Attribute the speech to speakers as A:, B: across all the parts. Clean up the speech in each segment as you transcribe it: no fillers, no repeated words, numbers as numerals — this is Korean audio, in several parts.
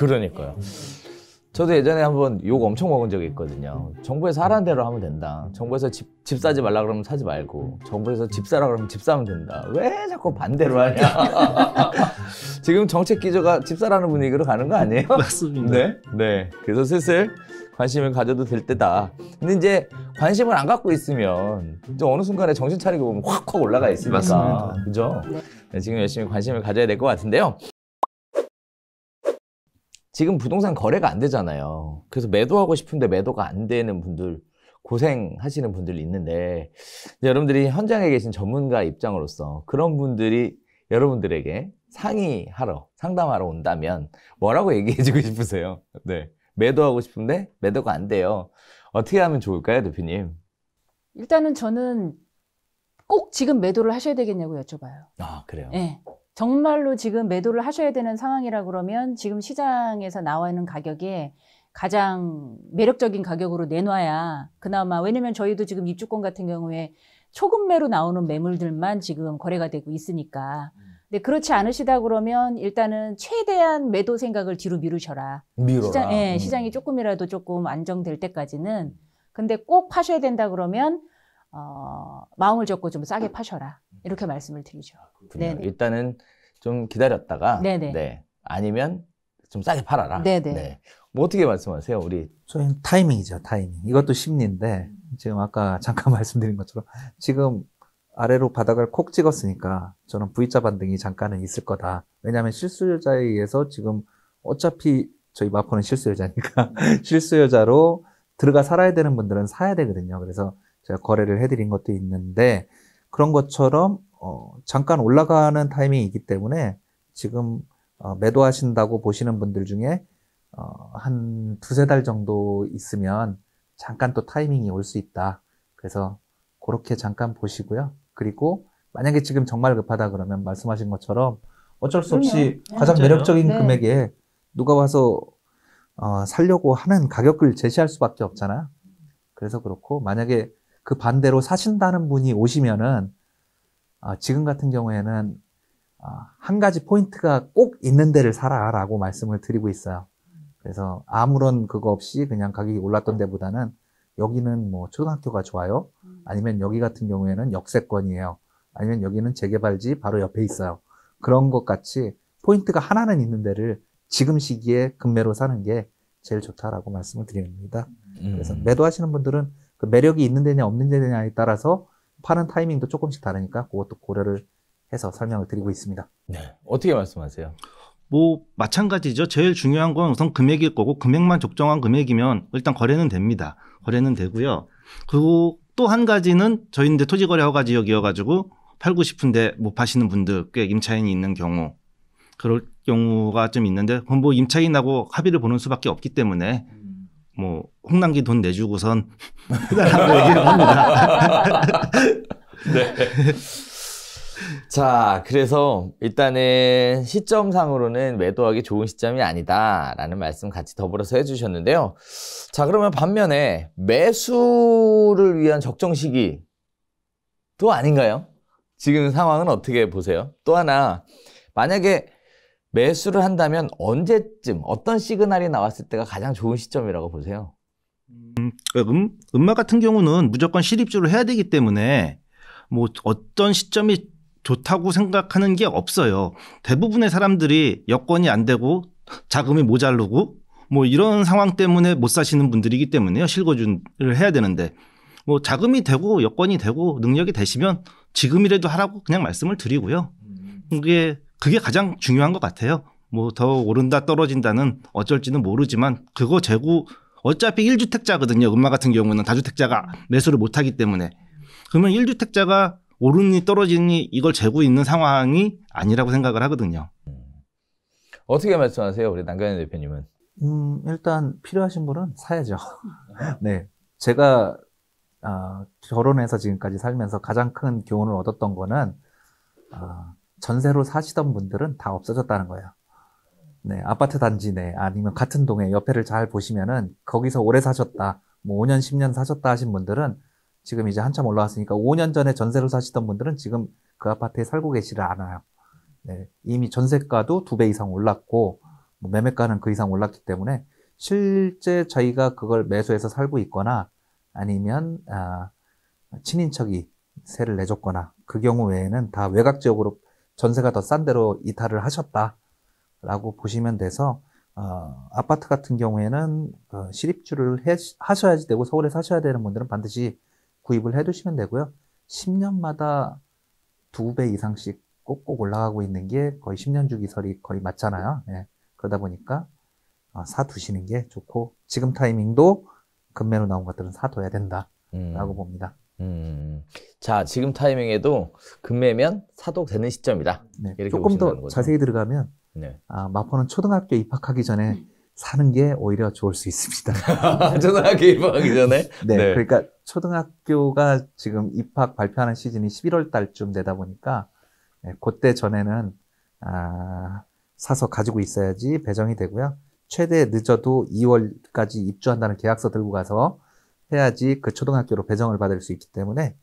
A: 그러니까요. 저도 예전에 한번 욕 엄청 먹은 적이 있거든요. 정부에서 하라는 대로 하면 된다. 정부에서 집 사지 말라 그러면 사지 말고, 정부에서 집 사라 그러면 집 사면 된다. 왜 자꾸 반대로 하냐. 지금 정책 기조가 집 사라는 분위기로 가는 거 아니에요?
B: 맞습니다.
A: 네. 그래서 슬슬 관심을 가져도 될 때다. 근데 이제 관심을 안 갖고 있으면 좀 어느 순간에 정신 차리고 보면 확 올라가 있으니까.
B: 맞습니다.
A: 그죠? 네, 지금 열심히 관심을 가져야 될 것 같은데요. 지금 부동산 거래가 안 되잖아요. 그래서 매도하고 싶은데 매도가 안 되는 분들, 고생하시는 분들이 있는데, 여러분들이 현장에 계신 전문가 입장으로서 그런 분들이 여러분들에게 상담하러 온다면 뭐라고 얘기해주고 싶으세요? 네. 매도하고 싶은데 매도가 안 돼요. 어떻게 하면 좋을까요, 대표님?
C: 일단은 저는 꼭 지금 매도를 하셔야 되겠냐고 여쭤봐요.
A: 아, 그래요?
C: 네. 정말로 지금 매도를 하셔야 되는 상황이라 그러면 지금 시장에서 나와 있는 가격에 가장 매력적인 가격으로 내놔야 그나마, 왜냐면 저희도 지금 입주권 같은 경우에 초급매로 나오는 매물들만 지금 거래가 되고 있으니까. 근데 그렇지 않으시다 그러면 일단은 최대한 매도 생각을 뒤로 미루셔라.
A: 미뤄라.
C: 시장이 조금이라도 조금 안정될 때까지는. 근데 꼭 파셔야 된다 그러면 마음을 접고 좀 싸게 파셔라. 이렇게 말씀을 드리죠.
A: 일단은 좀 기다렸다가
C: 네네.
A: 네. 아니면 좀 싸게 팔아라.
C: 네네.
A: 네. 뭐 어떻게 말씀하세요, 우리?
B: 저희는 타이밍이죠, 타이밍. 이것도 심리인데 지금 아까 잠깐 말씀드린 것처럼 지금 아래로 바닥을 콕 찍었으니까 저는 V자 반등이 잠깐은 있을 거다. 왜냐하면 실수요자에 의해서 지금 어차피 저희 마포는 실수요자니까 실수요자로 들어가 살아야 되는 분들은 사야 되거든요. 그래서 제가 거래를 해드린 것도 있는데, 그런 것처럼 잠깐 올라가는 타이밍이기 때문에 지금 매도하신다고 보시는 분들 중에 한 두세 달 정도 있으면 잠깐 또 타이밍이 올 수 있다. 그래서 그렇게 잠깐 보시고요. 그리고 만약에 지금 정말 급하다 그러면 말씀하신 것처럼 어쩔 수 없이 가장
C: 맞아요.
B: 매력적인
C: 네.
B: 금액에 누가 와서 살려고 하는 가격을 제시할 수밖에 없잖아요. 그래서 그렇고, 만약에 그 반대로 사신다는 분이 오시면은 지금 같은 경우에는 한 가지 포인트가 꼭 있는 데를 사라라고 말씀을 드리고 있어요. 그래서 아무런 그거 없이 그냥 가격이 올랐던 데보다는 여기는 뭐 초등학교가 좋아요. 아니면 여기 같은 경우에는 역세권이에요. 아니면 여기는 재개발지 바로 옆에 있어요. 그런 것 같이 포인트가 하나는 있는 데를 지금 시기에 급매로 사는 게 제일 좋다라고 말씀을 드립니다. 그래서 매도하시는 분들은 그 매력이 있는 데냐 없는 데냐에 따라서 파는 타이밍도 조금씩 다르니까 그것도 고려를 해서 설명을 드리고 있습니다.
A: 네. 어떻게 말씀하세요?
B: 뭐 마찬가지죠. 제일 중요한 건 우선 금액일 거고, 금액만 적정한 금액이면 일단 거래는 됩니다. 거래는 되고요. 그리고 또 한 가지는 저희인데 토지거래 허가 지역이어가지고 팔고 싶은데 못 파시는 분들, 꽤 임차인이 있는 경우, 그럴 경우가 좀 있는데, 그건 뭐 임차인하고 합의를 보는 수밖에 없기 때문에 뭐 홍남기 돈 내주고선 해달라고 얘기를 합니다.
A: 네. 자, 그래서 일단은 시점상으로는 매도하기 좋은 시점이 아니다라는 말씀 같이 더불어서 해주셨는데요. 자, 그러면 반면에 매수를 위한 적정 시기도 아닌가요? 지금 상황은 어떻게 보세요? 또 하나, 만약에 매수를 한다면 언제쯤, 어떤 시그널이 나왔을 때가 가장 좋은 시점이라고 보세요?
B: 음마 같은 경우는 무조건 실입주를 해야 되기 때문에 뭐 어떤 시점이 좋다고 생각하는 게 없어요. 대부분의 사람들이 여건이 안 되고 자금이 모자르고 뭐 이런 상황 때문에 못 사시는 분들이기 때문에요. 실거주를 해야 되는데, 뭐 자금이 되고 여건이 되고 능력이 되시면 지금이라도 하라고 그냥 말씀을 드리고요. 그게 가장 중요한 것 같아요. 뭐 더 오른다 떨어진다는 어쩔지는 모르지만 그거 재고 어차피 1주택자거든요. 음마 같은 경우는 다주택자가 매수를 못하기 때문에. 그러면 1주택자가 오르니 떨어지니 이걸 재고 있는 상황이 아니라고 생각을 하거든요.
A: 어떻게 말씀하세요, 우리 남경현 대표님은?
B: 일단 필요하신 분은 사야죠. 네, 제가 결혼해서 지금까지 살면서 가장 큰 교훈을 얻었던 거는 전세로 사시던 분들은 다 없어졌다는 거예요. 네, 아파트 단지 내 아니면 같은 동에 옆에를 잘 보시면은 거기서 오래 사셨다, 뭐 5년, 10년 사셨다 하신 분들은 지금 이제 한참 올라왔으니까 5년 전에 전세로 사시던 분들은 지금 그 아파트에 살고 계시지 않아요. 네, 이미 전세가도 2배 이상 올랐고 뭐 매매가는 그 이상 올랐기 때문에 실제 저희가 그걸 매수해서 살고 있거나 아니면 친인척이 세를 내줬거나 그 경우 외에는 다 외곽 지역으로 전세가 더 싼 데로 이탈을 하셨다라고 보시면 돼서 아파트 같은 경우에는 실입주를 하셔야지 되고 서울에 사셔야 되는 분들은 반드시 구입을 해두시면 되고요. 10년마다 2배 이상씩 꼭꼭 올라가고 있는 게 거의 10년 주기설이 거의 맞잖아요. 예. 그러다 보니까 사두시는 게 좋고 지금 타이밍도 급매로 나온 것들은 사둬야 된다라고 봅니다.
A: 자, 지금 타이밍에도 급매면 사도 되는 시점이다.
B: 네.
A: 이렇게
B: 조금 더
A: 보신다는 거죠.
B: 자세히 들어가면
A: 네.
B: 마포는 초등학교 입학하기 전에 사는 게 오히려 좋을 수 있습니다.
A: 초등학교 입학하기 전에?
B: 네,
A: 네.
B: 그러니까 초등학교가 지금 입학 발표하는 시즌이 11월 달쯤 되다 보니까 그때 전에는 사서 가지고 있어야지 배정이 되고요. 최대 늦어도 2월까지 입주한다는 계약서 들고 가서 해야지 그 초등학교로 배정을 받을 수 있기 때문에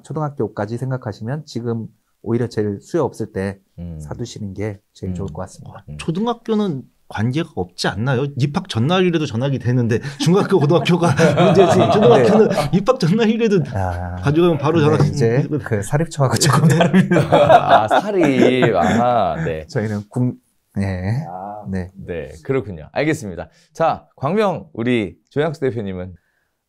B: 초등학교까지 생각하시면 지금 오히려 제일 수요 없을 때 사두시는 게 제일 좋을 것 같습니다.
D: 초등학교는 관계가 없지 않나요? 입학 전날이라도 전학이 되는데 중학교, 고등학교가 문제지. 초등학교는 입학 전날이라도 가져가면 바로 전학.
B: 이제 그 사립초하고 조금 다릅니다.
A: 사립. 네.
B: 저희는 네. 네.
A: 네, 그렇군요. 알겠습니다. 자, 광명 우리 조양수 대표님은?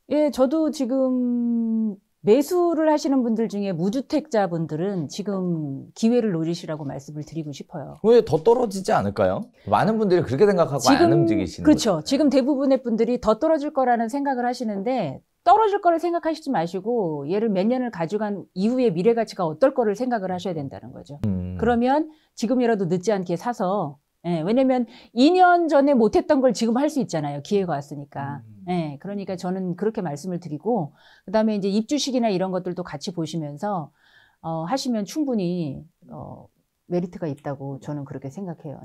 C: 예, 저도 지금 매수를 하시는 분들 중에 무주택자분들은 지금 기회를 노리시라고 말씀을 드리고 싶어요.
A: 왜 더 떨어지지 않을까요? 많은 분들이 그렇게 생각하고 안 움직이시는
C: 그렇죠.
A: 거죠.
C: 지금 대부분의 분들이 더 떨어질 거라는 생각을 하시는데 떨어질 거를 생각하시지 마시고 얘를 몇 년을 가져간 이후의 미래 가치가 어떨 거를 생각을 하셔야 된다는 거죠. 그러면 지금이라도 늦지 않게 사서 왜냐면 2년 전에 못했던 걸 지금 할 수 있잖아요. 기회가 왔으니까. 그러니까 저는 그렇게 말씀을 드리고 그다음에 이제 입주식이나 이런 것들도 같이 보시면서 하시면 충분히 메리트가 있다고 저는 그렇게 생각해요.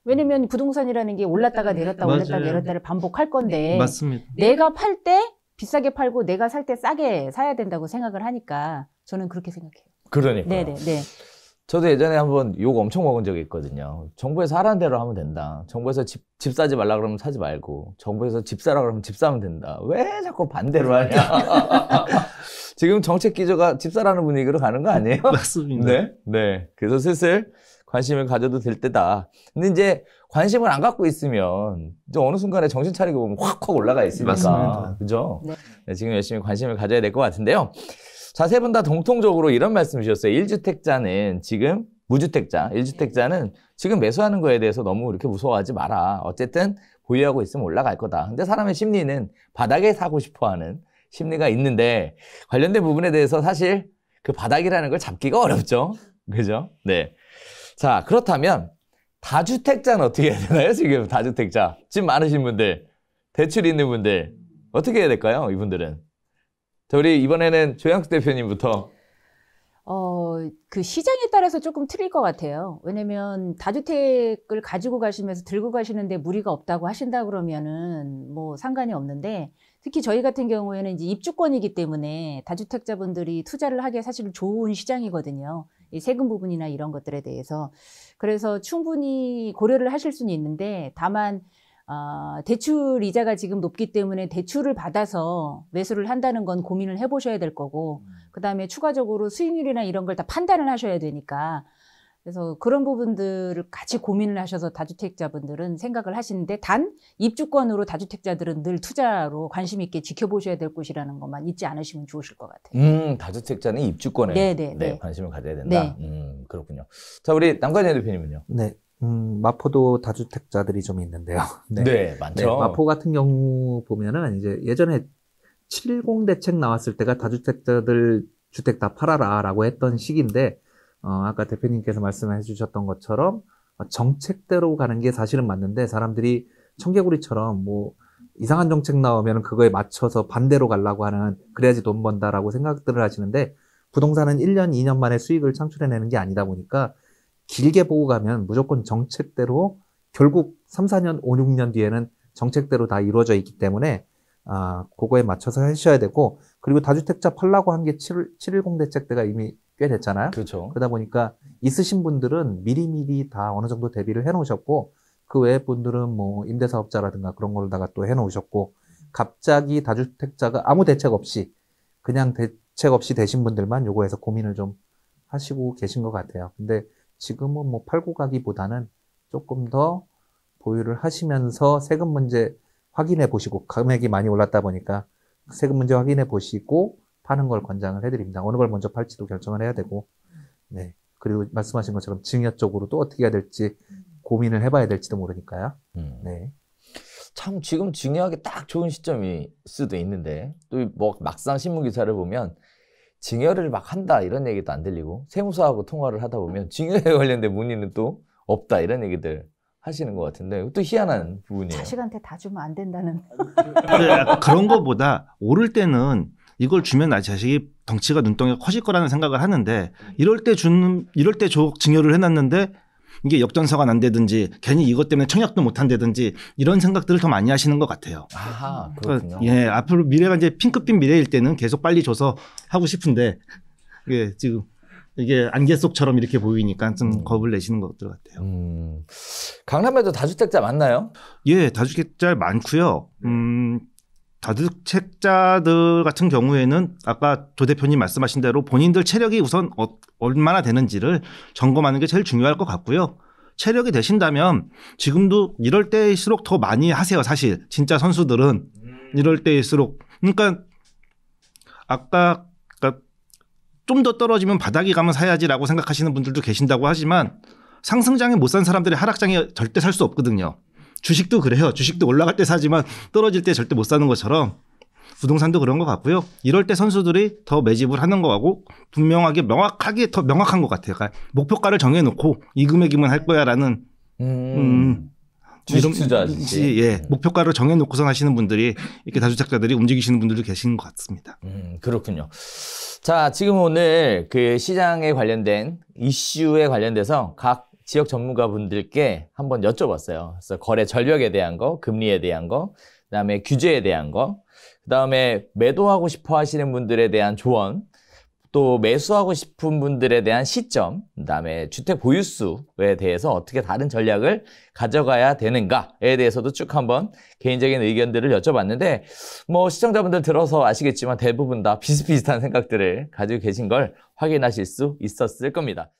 C: 왜냐면 부동산이라는 게 올랐다가 내렸다 올랐다
D: 맞아요.
C: 내렸다를 반복할 건데
D: 맞습니다.
C: 내가 팔 때 비싸게 팔고 내가 살 때 싸게 사야 된다고 생각을 하니까 저는 그렇게 생각해요.
A: 그러니까요.
C: 네네.
A: 저도 예전에 한번 욕 엄청 먹은 적이 있거든요. 정부에서 하라는 대로 하면 된다. 정부에서 집 사지 말라 그러면 사지 말고 정부에서 집 사라 그러면 집 사면 된다. 왜 자꾸 반대로 하냐. 지금 정책 기조가 집 사라는 분위기로 가는 거 아니에요?
D: 맞습니다.
A: 네. 그래서 슬슬 관심을 가져도 될 때다. 근데 이제 관심을 안 갖고 있으면 이제 어느 순간에 정신 차리고 보면 확 올라가 있으니까.
D: 맞습니다.
A: 그죠?
C: 네.
A: 네, 지금 열심히 관심을 가져야 될 것 같은데요. 자, 세 분 다 공통적으로 이런 말씀 주셨어요. 1주택자는 지금 무주택자, 1주택자는 지금 매수하는 거에 대해서 너무 이렇게 무서워하지 마라. 어쨌든 보유하고 있으면 올라갈 거다. 근데 사람의 심리는 바닥에 사고 싶어 하는 심리가 있는데 관련된 부분에 대해서 사실 그 바닥이라는 걸 잡기가 어렵죠. 그죠? 네. 자, 그렇다면 다주택자는 어떻게 해야 되나요? 지금 다주택자. 집 많으신 분들, 대출 있는 분들 어떻게 해야 될까요? 이분들은. 자, 우리 이번에는 조양수 대표님부터.
C: 그 시장에 따라서 조금 틀릴 것 같아요. 왜냐면 다주택을 가지고 가시면서 들고 가시는데 무리가 없다고 하신다 그러면은 뭐 상관이 없는데 특히 저희 같은 경우에는 이제 입주권이기 때문에 다주택자분들이 투자를 하기에 사실 좋은 시장이거든요. 이 세금 부분이나 이런 것들에 대해서. 그래서 충분히 고려를 하실 수는 있는데 다만 대출 이자가 지금 높기 때문에 대출을 받아서 매수를 한다는 건 고민을 해보셔야 될 거고 그다음에 추가적으로 수익률이나 이런 걸 다 판단을 하셔야 되니까 그래서 그런 부분들을 같이 고민을 하셔서 다주택자분들은 생각을 하시는데 단 입주권으로 다주택자들은 늘 투자로 관심 있게 지켜보셔야 될 곳이라는 것만 잊지 않으시면 좋으실 것 같아요.
A: 다주택자는 입주권에
C: 네.
A: 관심을 가져야 된다. 그렇군요. 자, 우리 남관현 대표님은요?
B: 네. 마포도 다주택자들이 좀 있는데요.
A: 네, 많죠.
B: 네, 마포 같은 경우 보면은 이제 예전에 710 대책 나왔을 때가 다주택자들 주택 다 팔아라라고 했던 시기인데, 아까 대표님께서 말씀해 주셨던 것처럼 정책대로 가는 게 사실은 맞는데 사람들이 청개구리처럼 뭐 이상한 정책 나오면 그거에 맞춰서 반대로 가려고 하는 그래야지 돈 번다라고 생각들을 하시는데 부동산은 1년, 2년 만에 수익을 창출해내는 게 아니다 보니까 길게 보고 가면 무조건 정책대로 결국 3, 4년, 5, 6년 뒤에는 정책대로 다 이루어져 있기 때문에 그거에 맞춰서 하셔야 되고 그리고 다주택자 팔라고 한 게 710 대책 때가 이미 꽤 됐잖아요.
A: 그렇죠.
B: 그러다 보니까 있으신 분들은 미리미리 다 어느 정도 대비를 해놓으셨고 그 외의 분들은 뭐 임대사업자라든가 그런 걸로다가 또 해놓으셨고, 갑자기 다주택자가 아무 대책 없이 그냥 대책 없이 되신 분들만 요거에서 고민을 좀 하시고 계신 것 같아요. 근데 지금은 뭐 팔고 가기보다는 조금 더 보유를 하시면서 세금 문제 확인해 보시고, 금액이 많이 올랐다 보니까 세금 문제 확인해 보시고 파는 걸 권장을 해드립니다. 어느 걸 먼저 팔지도 결정을 해야 되고, 네. 그리고 말씀하신 것처럼 증여 쪽으로 또 어떻게 해야 될지 고민을 해봐야 될지도 모르니까요. 네.
A: 참 지금 증여하기 딱 좋은 시점일 수도 있는데 또 뭐 막상 신문 기사를 보면 증여를 막 한다 이런 얘기도 안 들리고 세무서하고 통화를 하다 보면 증여에 관련된 문의는 또 없다 이런 얘기들 하시는 것 같은데 이것도 희한한 부분이에요.
C: 자식한테 다 주면 안 된다는.
D: 그런 거보다 오를 때는 이걸 주면 나 자식이 덩치가 눈덩이가 커질 거라는 생각을 하는데 이럴 때 증여를 해놨는데 이게 역전서가 난다든지 괜히 이것 때문에 청약도 못 한다든지 이런 생각들을 더 많이 하시는 것 같아요.
A: 아하, 그렇군요.
D: 예, 앞으로 미래가 이제 핑크빛 미래일 때는 계속 빨리 줘서 하고 싶은데 이게 지금 이게 안개 속처럼 이렇게 보이니까 좀 겁을 내시는 것들 같아요.
A: 강남에도 다주택자 많나요? 네.
D: 예, 다주택자 많고요. 다주택자들 같은 경우에는 아까 조 대표님 말씀하신 대로 본인들 체력이 우선 얼마나 되는지를 점검하는 게 제일 중요할 것 같고요. 체력이 되신다면 지금도 이럴 때일수록 더 많이 하세요. 사실 진짜 선수들은 이럴 때일수록 그러니까 아까 좀 더 떨어지면 바닥이 가면 사야지라고 생각하시는 분들도 계신다고 하지만 상승장에 못 산 사람들이 하락장에 절대 살 수 없거든요. 주식도 그래요. 주식도 올라갈 때 사지만 떨어질 때 절대 못 사는 것처럼 부동산도 그런 것 같고요. 이럴 때 선수들이 더 매집을 하는 거하고 분명하게 명확하게 더 명확한 것 같아요. 그러니까 목표가를 정해놓고 이 금액이면 할 거야라는
A: 주식 투자하듯이
D: 예, 목표가를 정해놓고선 하시는 분들이 이렇게 다주택자들이 움직이시는 분들도 계시는 것 같습니다.
A: 그렇군요. 자, 지금 오늘 그 시장에 관련된 이슈에 관련돼서 각 지역 전문가분들께 한번 여쭤봤어요. 그래서 거래 전략에 대한 거, 금리에 대한 거, 그다음에 규제에 대한 거, 그다음에 매도하고 싶어 하시는 분들에 대한 조언, 또 매수하고 싶은 분들에 대한 시점, 그다음에 주택 보유수에 대해서 어떻게 다른 전략을 가져가야 되는가에 대해서도 쭉 한번 개인적인 의견들을 여쭤봤는데 뭐 시청자분들 들어서 아시겠지만 대부분 다 비슷비슷한 생각들을 가지고 계신 걸 확인하실 수 있었을 겁니다.